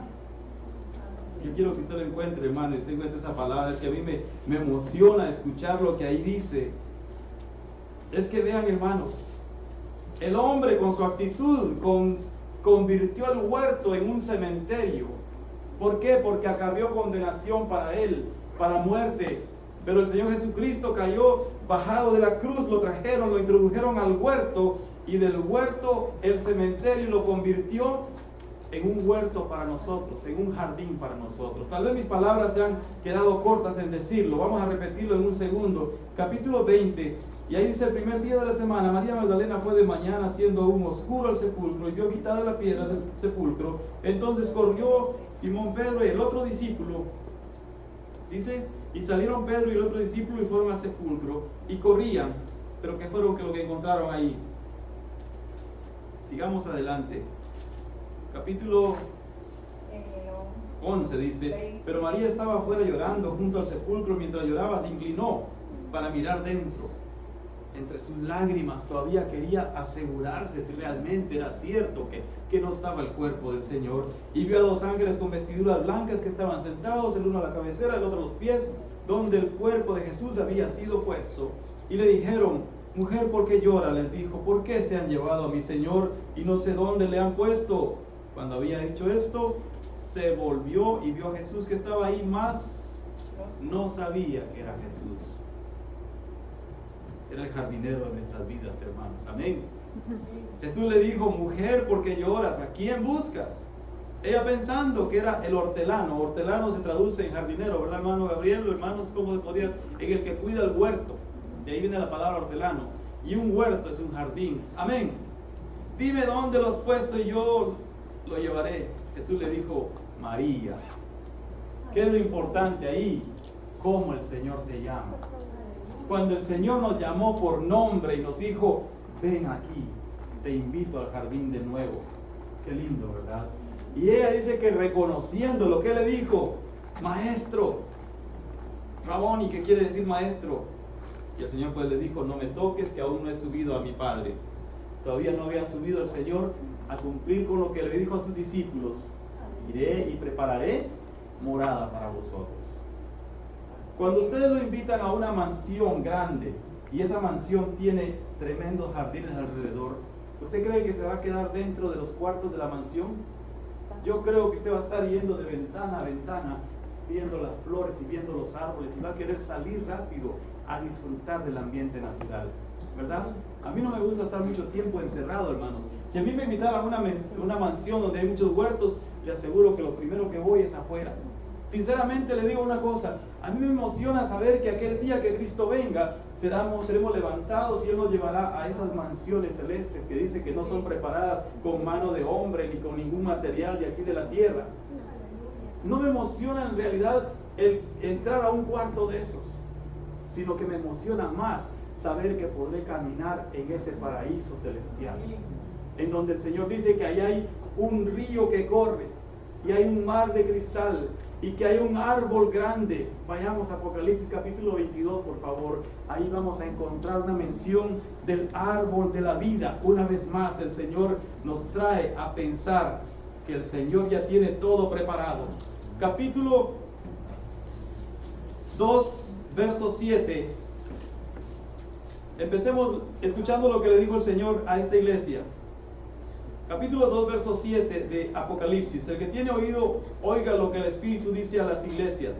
Yo quiero que usted lo encuentre, hermano, y usted encuentre esa palabra, es que a mí me emociona escuchar lo que ahí dice. Es que vean, hermanos, el hombre con su actitud convirtió el huerto en un cementerio. ¿Por qué? Porque acarrió condenación para él, para muerte. Pero el Señor Jesucristo cayó bajado de la cruz, lo trajeron, lo introdujeron al huerto, y del huerto el cementerio lo convirtió en un huerto para nosotros, en un jardín para nosotros. Tal vez mis palabras se han quedado cortas en decirlo, vamos a repetirlo en un segundo. Capítulo 20, y ahí dice: el primer día de la semana, María Magdalena fue de mañana, siendo aún oscuro el sepulcro, y vio quitada la piedra del sepulcro. Entonces corrió Simón Pedro y el otro discípulo, dice, y salieron Pedro y el otro discípulo y fueron al sepulcro, y corrían. Pero ¿qué fueron lo que encontraron ahí? Sigamos adelante. Capítulo 11 dice: pero María estaba afuera llorando junto al sepulcro. Mientras lloraba, se inclinó para mirar dentro. Entre sus lágrimas todavía quería asegurarse si realmente era cierto que no estaba el cuerpo del Señor. Y vio a dos ángeles con vestiduras blancas que estaban sentados, el uno a la cabecera, el otro a los pies, donde el cuerpo de Jesús había sido puesto. Y le dijeron: mujer, ¿por qué llora? Les dijo: ¿por qué se han llevado a mi Señor y no sé dónde le han puesto? Cuando había hecho esto, se volvió y vio a Jesús que estaba ahí, mas no sabía que era Jesús. Era el jardinero de nuestras vidas, hermanos. Amén. Jesús le dijo: mujer, ¿por qué lloras? ¿A quién buscas? Ella pensando que era el hortelano. Hortelano se traduce en jardinero, ¿verdad, hermano Gabriel? Hermanos, ¿cómo se podría? En el que cuida el huerto. De ahí viene la palabra hortelano. Y un huerto es un jardín. Amén. Dime dónde lo has puesto y yo lo llevaré. Jesús le dijo: María. ¿Qué es lo importante ahí? Cómo el Señor te llama. Cuando el Señor nos llamó por nombre y nos dijo: ven aquí, te invito al jardín de nuevo. Qué lindo, ¿verdad? Y ella dice que reconociendo lo que le dijo: maestro, Raboni, ¿qué quiere decir maestro? Y el Señor pues le dijo: no me toques, que aún no he subido a mi Padre. Todavía no había subido el Señor a cumplir con lo que le dijo a sus discípulos: iré y prepararé morada para vosotros. Cuando ustedes lo invitan a una mansión grande y esa mansión tiene tremendos jardines alrededor, ¿usted cree que se va a quedar dentro de los cuartos de la mansión? Yo creo que usted va a estar yendo de ventana a ventana, viendo las flores y viendo los árboles, y va a querer salir rápido a disfrutar del ambiente natural, ¿verdad? A mí no me gusta estar mucho tiempo encerrado, hermanos. Si a mí me invitaran a una mansión donde hay muchos huertos, le aseguro que lo primero que voy es afuera. Sinceramente le digo una cosa: a mí me emociona saber que aquel día que Cristo venga, seremos levantados y Él nos llevará a esas mansiones celestes que dice que no son preparadas con mano de hombre ni con ningún material de aquí de la tierra. No me emociona en realidad el entrar a un cuarto de esos, sino que me emociona más saber que podré caminar en ese paraíso celestial, en donde el Señor dice que allá hay un río que corre y hay un mar de cristal y que hay un árbol grande. Vayamos a Apocalipsis capítulo 22, por favor. Ahí vamos a encontrar una mención del árbol de la vida. Una vez más el Señor nos trae a pensar que el Señor ya tiene todo preparado. Capítulo 2, verso 7. Empecemos escuchando lo que le dijo el Señor a esta iglesia. Capítulo 2, verso 7 de Apocalipsis. El que tiene oído, oiga lo que el Espíritu dice a las iglesias.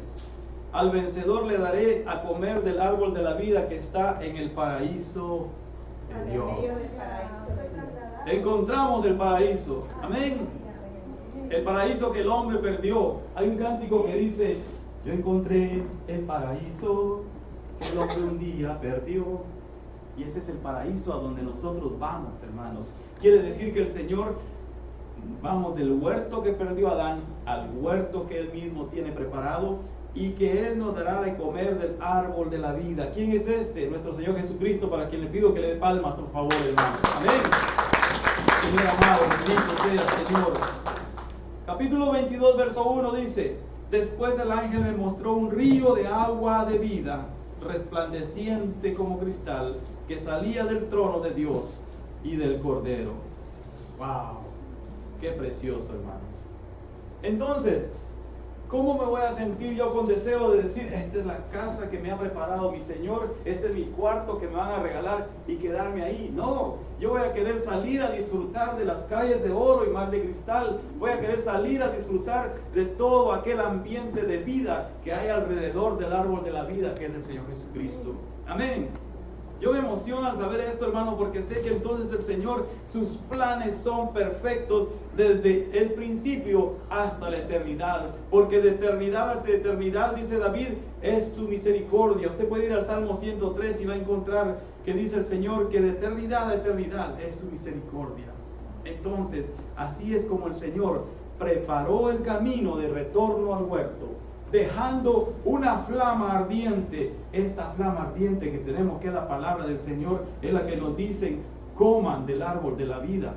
Al vencedor le daré a comer del árbol de la vida que está en el paraíso de Dios. Encontramos el paraíso. Amén. El paraíso que el hombre perdió. Hay un cántico que dice: yo encontré el paraíso que el hombre un día perdió. Y ese es el paraíso a donde nosotros vamos, hermanos. Quiere decir que el Señor, vamos del huerto que perdió Adán al huerto que Él mismo tiene preparado, y que Él nos dará de comer del árbol de la vida. ¿Quién es este? Nuestro Señor Jesucristo, para quien le pido que le dé palmas, por favor, hermano. Amén. Señor amado, bendito sea, Señor. Capítulo 22, verso 1 dice: después el ángel me mostró un río de agua de vida, resplandeciente como cristal, que salía del trono de Dios y del Cordero. ¡Wow! ¡Qué precioso, hermanos! Entonces, ¿cómo me voy a sentir yo con deseo de decir: esta es la casa que me ha preparado mi Señor, este es mi cuarto que me van a regalar, y quedarme ahí? No, yo voy a querer salir a disfrutar de las calles de oro y mar de cristal. Voy a querer salir a disfrutar de todo aquel ambiente de vida que hay alrededor del árbol de la vida, que es el Señor Jesucristo. Amén. Yo me emociono al saber esto, hermano, porque sé que entonces el Señor, sus planes son perfectos desde el principio hasta la eternidad. Porque de eternidad a eternidad, dice David, es tu misericordia. Usted puede ir al Salmo 103 y va a encontrar que dice el Señor que de eternidad a eternidad es su misericordia. Entonces, así es como el Señor preparó el camino de retorno al huerto, dejando una flama ardiente. Esta flama ardiente que tenemos, que es la palabra del Señor, es la que nos dice: coman del árbol de la vida.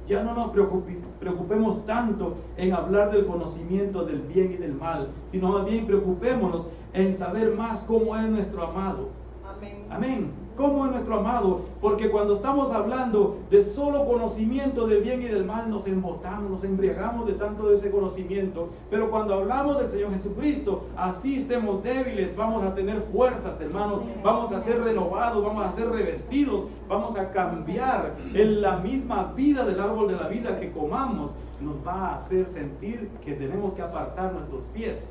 Ya no nos preocupemos tanto en hablar del conocimiento del bien y del mal, sino más bien preocupémonos en saber más cómo es nuestro amado. Amén. Amén. ¿Cómo es nuestro amado? Porque cuando estamos hablando de solo conocimiento del bien y del mal, nos embotamos, nos embriagamos de tanto de ese conocimiento. Pero cuando hablamos del Señor Jesucristo, así estemos débiles, vamos a tener fuerzas, hermanos. Vamos a ser renovados, vamos a ser revestidos, vamos a cambiar. En la misma vida del árbol de la vida que comamos, nos va a hacer sentir que tenemos que apartar nuestros pies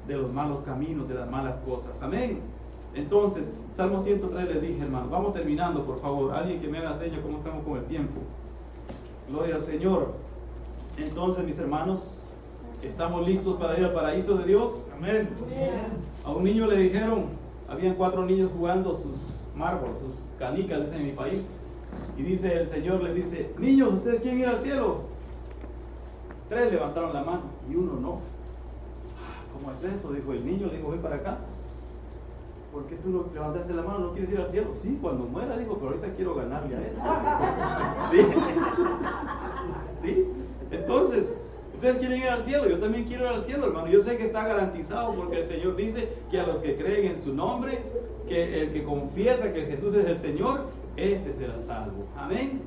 de los malos caminos, de las malas cosas. Amén. Entonces, Salmo 103 les dije, hermano. Vamos terminando, por favor. Alguien que me haga seña cómo estamos con el tiempo. Gloria al Señor. Entonces, mis hermanos, ¿estamos listos para ir al paraíso de Dios? Amén. A un niño le dijeron, habían 4 niños jugando sus márboles, sus canicas, dicen en mi país. Y dice el Señor, les dice: niños, ¿ustedes quieren ir al cielo? 3 levantaron la mano y 1 no. ¿Cómo es eso? Dijo el niño, le dijo: ven para acá. ¿Por qué tú no levantaste la mano? ¿No quieres ir al cielo? Sí, cuando muera, dijo, pero ahorita quiero ganarle a eso. ¿Sí? ¿Sí? Entonces, ustedes quieren ir al cielo, yo también quiero ir al cielo, hermano. Yo sé que está garantizado porque el Señor dice que a los que creen en su nombre, que el que confiesa que Jesús es el Señor, este será salvo. Amén.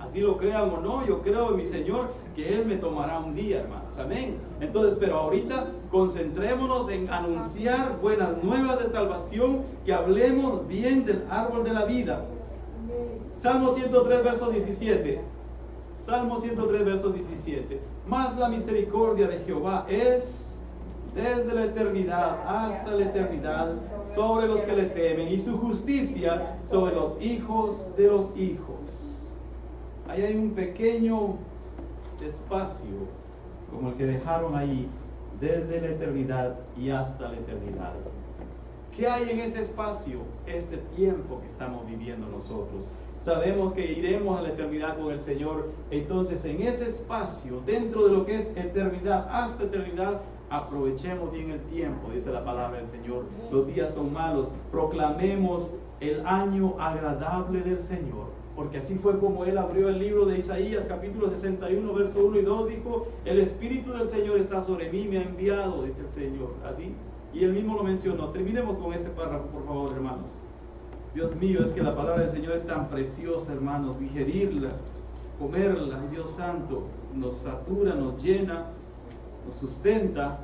Así lo crean o no, yo creo en mi Señor que Él me tomará un día, hermanos. Amén. Entonces, pero ahorita concentrémonos en anunciar buenas nuevas de salvación, que hablemos bien del árbol de la vida. Salmo 103, verso 17. Salmo 103, verso 17. Mas la misericordia de Jehová es desde la eternidad hasta la eternidad sobre los que le temen, y su justicia sobre los hijos de los hijos. Ahí hay un pequeño espacio, como el que dejaron ahí, desde la eternidad y hasta la eternidad. ¿Qué hay en ese espacio? Este tiempo que estamos viviendo nosotros. Sabemos que iremos a la eternidad con el Señor. Entonces, en ese espacio, dentro de lo que es eternidad hasta eternidad, aprovechemos bien el tiempo, dice la palabra del Señor. Los días son malos. Proclamemos el año agradable del Señor. Porque así fue como Él abrió el libro de Isaías, capítulo 61, verso 1 y 2. Dijo: el Espíritu del Señor está sobre mí, me ha enviado, dice el Señor. Así. Y Él mismo lo mencionó. Terminemos con este párrafo, por favor, hermanos. Dios mío, es que la palabra del Señor es tan preciosa, hermanos. Digerirla, comerla, Dios santo, nos satura, nos llena, nos sustenta.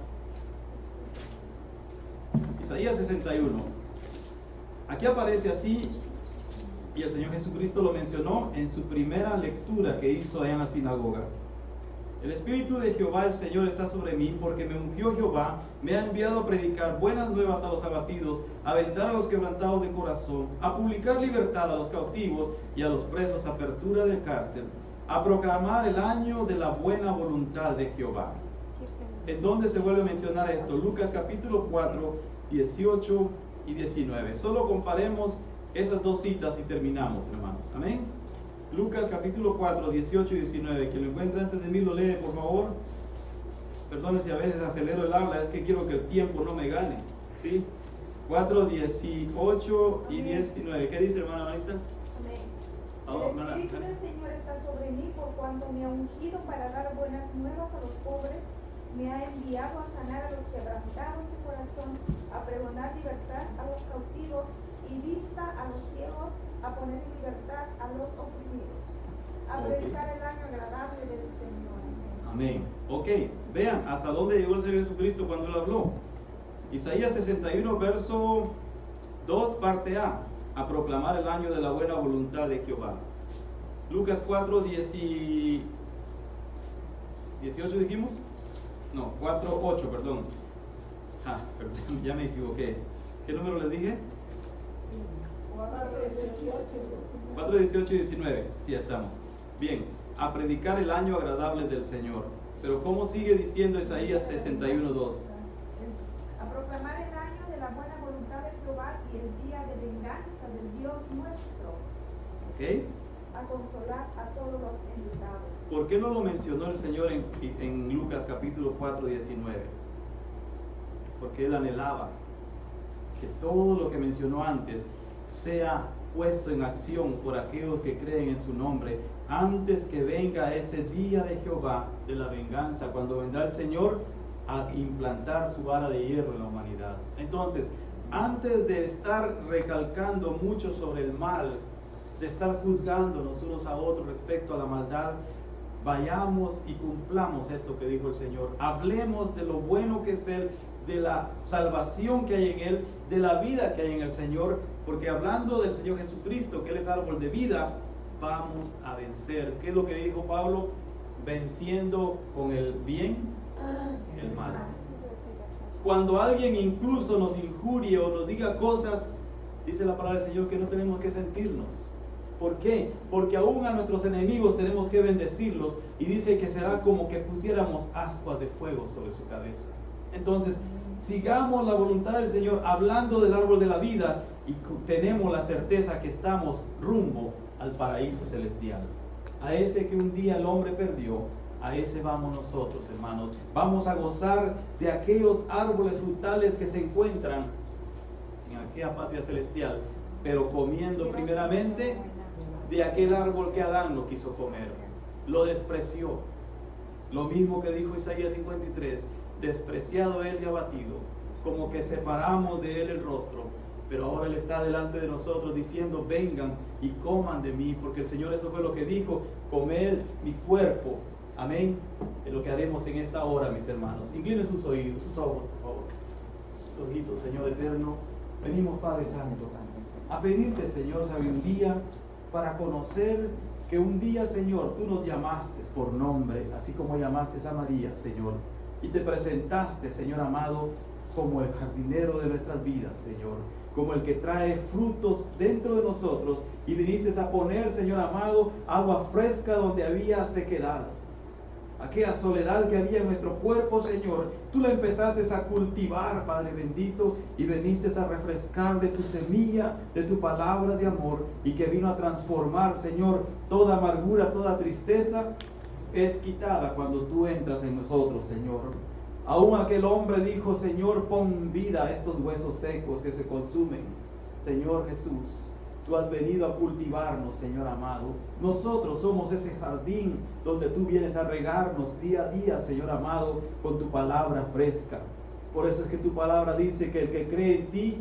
Isaías 61. Aquí aparece así, y el Señor Jesucristo lo mencionó en su primera lectura que hizo allá en la sinagoga. El Espíritu de Jehová el Señor está sobre mí, porque me ungió Jehová, me ha enviado a predicar buenas nuevas a los abatidos, a vendar a los quebrantados de corazón, a publicar libertad a los cautivos y a los presos apertura de cárcel, a proclamar el año de la buena voluntad de Jehová. ¿En dónde se vuelve a mencionar esto? Lucas capítulo 4, 18 y 19. Solo comparemos esas dos citas y terminamos, hermanos. Amén. Lucas capítulo 4, 18 y 19. Quien lo encuentre antes de mí lo lee, por favor. Perdone si a veces acelero el habla, es que quiero que el tiempo no me gane. ¿Sí? 4, 18 y 19. ¿Qué dice, hermana Marita? El Espíritu del Señor está sobre mí, por cuanto me ha ungido para dar buenas nuevas a los pobres, me ha enviado a sanar a los quebrantados de corazón, a pregonar libertad a los cautivos y vista a los ciegos, a poner en libertad a los oprimidos, a predicar el año agradable del Señor. Amén. Ok, vean hasta dónde llegó el Señor Jesucristo cuando Él habló. Isaías 61, verso 2, parte a proclamar el año de la buena voluntad de Jehová. Lucas 4, 18 dijimos. No, 4, 8, perdón. Perdón, ya me equivoqué. ¿Qué número les dije? 4, 18 y 19. Sí, estamos. Bien, a predicar el año agradable del Señor. Pero ¿cómo sigue diciendo Isaías 61, 2? A proclamar el año de la buena voluntad de Jehová y el día de venganza del Dios nuestro. ¿Ok? A consolar a todos los enlutados. ¿Por qué no lo mencionó el Señor en Lucas capítulo 4, 19? Porque Él anhelaba que todo lo que mencionó antes sea puesto en acción por aquellos que creen en su nombre, antes que venga ese día de Jehová, de la venganza, cuando vendrá el Señor a implantar su vara de hierro en la humanidad. Entonces, antes de estar recalcando mucho sobre el mal, de estar juzgándonos unos a otros respecto a la maldad, vayamos y cumplamos esto que dijo el Señor. Hablemos de lo bueno que es Él, de la salvación que hay en Él, de la vida que hay en el Señor, porque hablando del Señor Jesucristo, que Él es árbol de vida, vamos a vencer. ¿Qué es lo que dijo Pablo? Venciendo con el bien el mal. Cuando alguien incluso nos injurie o nos diga cosas, dice la palabra del Señor que no tenemos que sentirnos. ¿Por qué? Porque aún a nuestros enemigos tenemos que bendecirlos, y dice que será como que pusiéramos ascuas de fuego sobre su cabeza. Entonces, sigamos la voluntad del Señor hablando del árbol de la vida, y tenemos la certeza que estamos rumbo al paraíso celestial. A ese que un día el hombre perdió, a ese vamos nosotros, hermanos. Vamos a gozar de aquellos árboles frutales que se encuentran en aquella patria celestial, pero comiendo primeramente de aquel árbol que Adán no quiso comer, lo despreció. Lo mismo que dijo Isaías 53, despreciado él y abatido, como que separamos de él el rostro. Pero ahora Él está delante de nosotros diciendo, vengan y coman de mí, porque el Señor eso fue lo que dijo, comed mi cuerpo. Amén. Es lo que haremos en esta hora, mis hermanos. Inclinen sus oídos, sus ojos, por favor. Sus ojitos, Señor eterno. Venimos, Padre Santo, a pedirte, Señor, sabiduría para conocer que un día, Señor, tú nos llamaste por nombre, así como llamaste a María, Señor, y te presentaste, Señor amado, como el jardinero de nuestras vidas, Señor, como el que trae frutos dentro de nosotros, y viniste a poner, Señor amado, agua fresca donde había sequedad. Aquella soledad que había en nuestro cuerpo, Señor, tú la empezaste a cultivar, Padre bendito, y viniste a refrescar de tu semilla, de tu palabra de amor, y que vino a transformar, Señor, toda amargura, toda tristeza, es quitada cuando tú entras en nosotros, Señor. Aún aquel hombre dijo, Señor, pon vida a estos huesos secos que se consumen. Señor Jesús, tú has venido a cultivarnos, Señor amado. Nosotros somos ese jardín donde tú vienes a regarnos día a día, Señor amado, con tu palabra fresca. Por eso es que tu palabra dice que el que cree en ti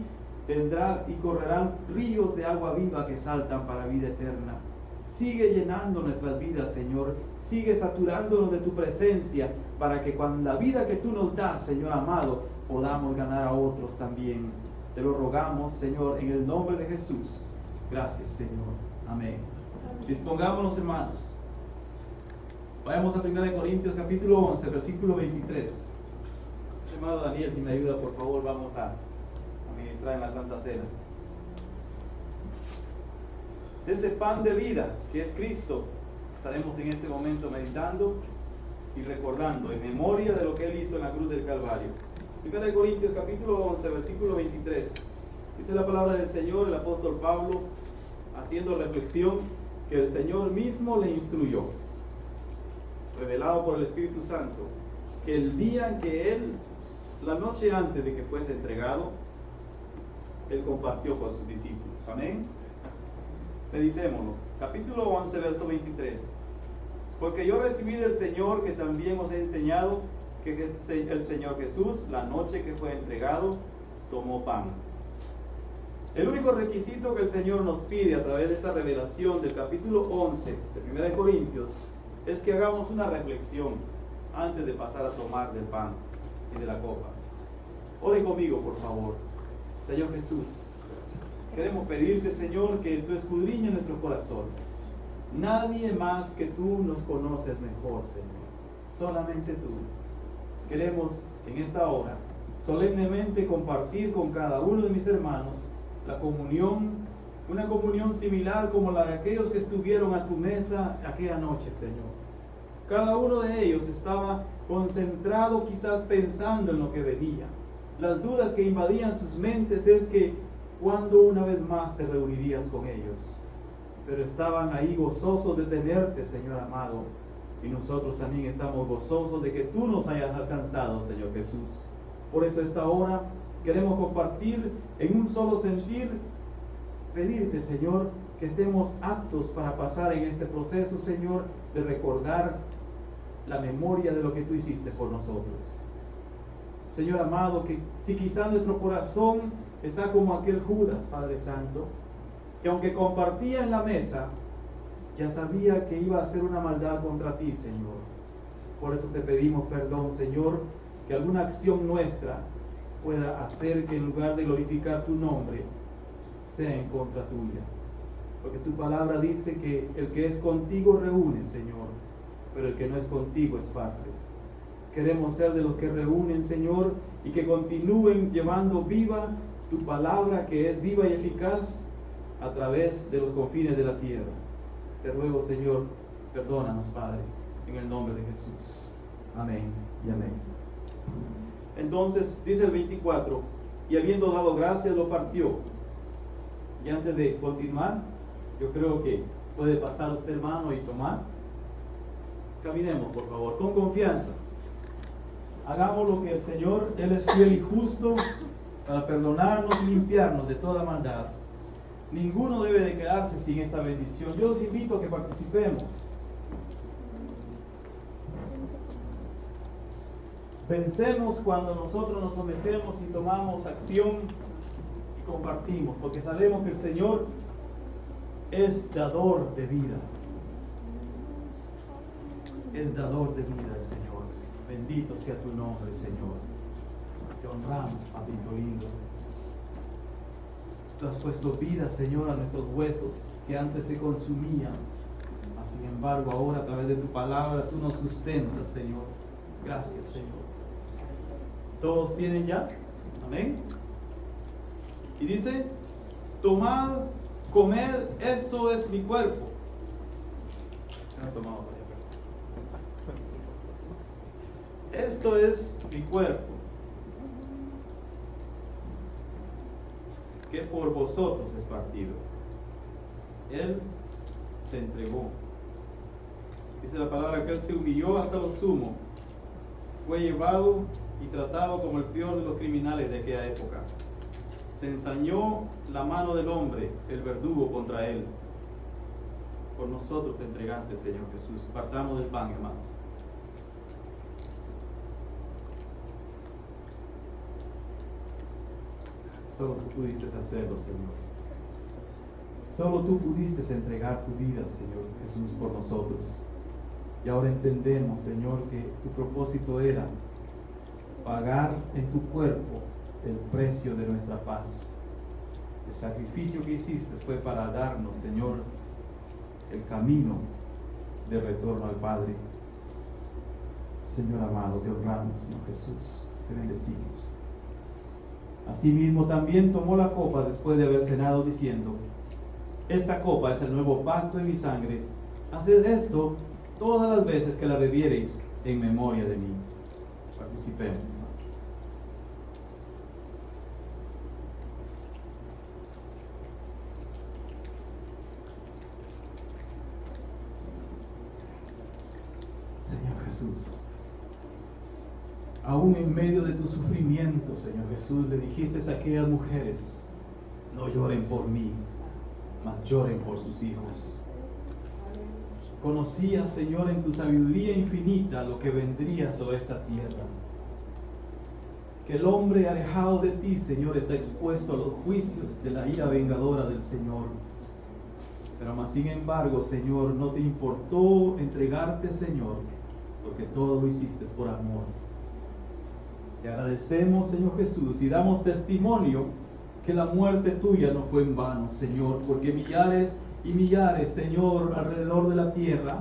tendrá y correrán ríos de agua viva que saltan para vida eterna. Sigue llenando nuestras vidas, Señor. Sigue saturándonos de tu presencia para que con la vida que tú nos das, Señor amado, podamos ganar a otros también. Te lo rogamos, Señor, en el nombre de Jesús. Gracias, Señor. Amén. Dispongámonos, hermanos. Vayamos a 1 Corintios capítulo 11, versículo 23. Hermano Daniel, si me ayuda, por favor, vamos a ministrar en la Santa Cena. De ese pan de vida que es Cristo, estaremos en este momento meditando y recordando en memoria de lo que Él hizo en la cruz del Calvario. 1 Corintios capítulo 11, versículo 23. Dice la palabra del Señor, el apóstol Pablo, haciendo reflexión que el Señor mismo le instruyó, revelado por el Espíritu Santo, que el día en que Él, la noche antes de que fuese entregado, Él compartió con sus discípulos. Amén. Meditémoslo. Capítulo 11, verso 23. Porque yo recibí del Señor que también os he enseñado, que el Señor Jesús, la noche que fue entregado, tomó pan. El único requisito que el Señor nos pide a través de esta revelación del capítulo 11 de 1 Corintios es que hagamos una reflexión antes de pasar a tomar del pan y de la copa. Oren conmigo, por favor. Señor Jesús, queremos pedirte, Señor, que tú escudriñes nuestros corazones. Nadie más que tú nos conoces mejor, Señor. Solamente tú. Queremos en esta hora solemnemente compartir con cada uno de mis hermanos la comunión, una comunión similar como la de aquellos que estuvieron a tu mesa aquella noche, Señor. Cada uno de ellos estaba concentrado, quizás pensando en lo que venía. Las dudas que invadían sus mentes es que cuándo una vez más te reunirías con ellos. Pero estaban ahí gozosos de tenerte, Señor amado. Y nosotros también estamos gozosos de que tú nos hayas alcanzado, Señor Jesús. Por eso esta hora queremos compartir en un solo sentir, pedirte, Señor, que estemos aptos para pasar en este proceso, Señor, de recordar la memoria de lo que tú hiciste por nosotros. Señor amado, que si quizás nuestro corazón está como aquel Judas, Padre Santo, que aunque compartía en la mesa, ya sabía que iba a hacer una maldad contra ti, Señor. Por eso te pedimos perdón, Señor, que alguna acción nuestra pueda hacer que en lugar de glorificar tu nombre, sea en contra tuya. Porque tu palabra dice que el que es contigo reúne, Señor, pero el que no es contigo es parte. Queremos ser de los que reúnen, Señor, y que continúen llevando viva tu palabra, que es viva y eficaz, a través de los confines de la tierra. Te ruego, Señor, perdónanos, Padre, en el nombre de Jesús. Amén y amén. Entonces, dice el 24, y habiendo dado gracias, lo partió. Y antes de continuar, yo creo que puede pasar usted, hermano, y tomar. Caminemos, por favor, con confianza. Hagamos lo que el Señor, Él es fiel y justo para perdonarnos y limpiarnos de toda maldad. Ninguno debe de quedarse sin esta bendición. Yo los invito a que participemos. Vencemos cuando nosotros nos sometemos y tomamos acción y compartimos, porque sabemos que el Señor es dador de vida. Es dador de vida el Señor. Bendito sea tu nombre, Señor. Te honramos, Papito lindo. Tú has puesto vida, Señor, a nuestros huesos que antes se consumían. Sin embargo, ahora a través de tu palabra tú nos sustentas, Señor. Gracias, Señor. ¿Todos tienen ya? Amén. Y dice: tomad, comed, esto es mi cuerpo. Esto es mi cuerpo, que por vosotros es partido. Él se entregó. Dice la palabra que Él se humilló hasta lo sumo. Fue llevado y tratado como el peor de los criminales de aquella época. Se ensañó la mano del hombre, el verdugo, contra Él. Por nosotros te entregaste, Señor Jesús. Partamos del pan, hermano. Solo tú pudiste hacerlo, Señor. Solo tú pudiste entregar tu vida, Señor Jesús, por nosotros. Y ahora entendemos, Señor, que tu propósito era pagar en tu cuerpo el precio de nuestra paz. El sacrificio que hiciste fue para darnos, Señor, el camino de retorno al Padre. Señor amado, te honramos, Señor Jesús, te bendecimos. Asimismo también tomó la copa después de haber cenado, diciendo: esta copa es el nuevo pacto en mi sangre. Haced esto todas las veces que la bebiereis en memoria de mí. Participemos, hermano. Señor Jesús, aún en medio de tu sufrimiento, Señor Jesús, le dijiste a aquellas mujeres: no lloren por mí, mas lloren por sus hijos. Conocías, Señor, en tu sabiduría infinita lo que vendría sobre esta tierra. Que el hombre alejado de ti, Señor, está expuesto a los juicios de la ira vengadora del Señor. Pero más sin embargo, Señor, no te importó entregarte, Señor, porque todo lo hiciste por amor. Te agradecemos, Señor Jesús, y damos testimonio que la muerte tuya no fue en vano, Señor, porque millares y millares, Señor, alrededor de la tierra,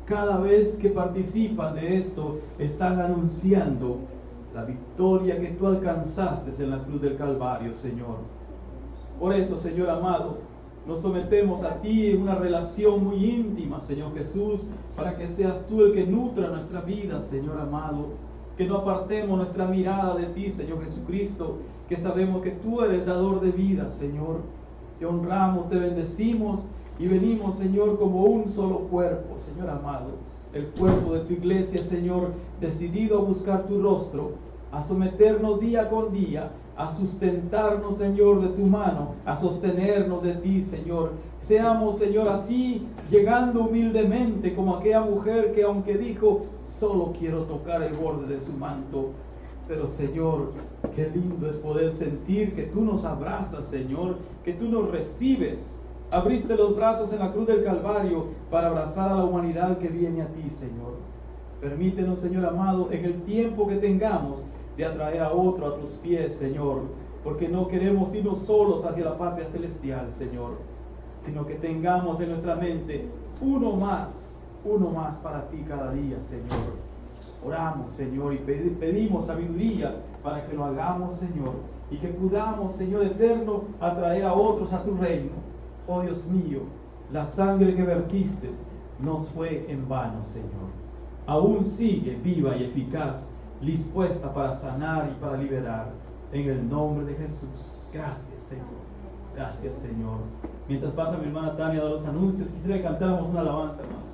cada vez que participan de esto, están anunciando la victoria que tú alcanzaste en la cruz del Calvario, Señor. Por eso, Señor amado, nos sometemos a ti en una relación muy íntima, Señor Jesús, para que seas tú el que nutra nuestra vida, Señor amado. Que no apartemos nuestra mirada de ti, Señor Jesucristo, que sabemos que tú eres dador de vida, Señor. Te honramos, te bendecimos y venimos, Señor, como un solo cuerpo, Señor amado. El cuerpo de tu iglesia, Señor, decidido a buscar tu rostro, a someternos día con día, a sustentarnos, Señor, de tu mano, a sostenernos de ti, Señor. Seamos, Señor, así, llegando humildemente como aquella mujer que, aunque dijo: solo quiero tocar el borde de su manto. Pero, Señor, qué lindo es poder sentir que tú nos abrazas, Señor, que tú nos recibes. Abriste los brazos en la cruz del Calvario para abrazar a la humanidad que viene a ti, Señor. Permítenos, Señor amado, en el tiempo que tengamos, de atraer a otro a tus pies, Señor, porque no queremos irnos solos hacia la patria celestial, Señor, sino que tengamos en nuestra mente uno más para ti cada día, Señor. Oramos, Señor, y pedimos sabiduría para que lo hagamos, Señor, y que podamos, Señor eterno, atraer a otros a tu reino. Oh Dios mío, la sangre que vertiste no fue en vano, Señor. Aún sigue viva y eficaz, dispuesta para sanar y para liberar. En el nombre de Jesús. Gracias, Señor. Gracias, Señor. Mientras pasa mi hermana Tania a dar los anuncios, quisiera que cantáramos una alabanza, hermanos.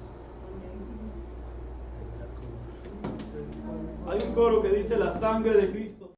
Hay un coro que dice: la sangre de Cristo.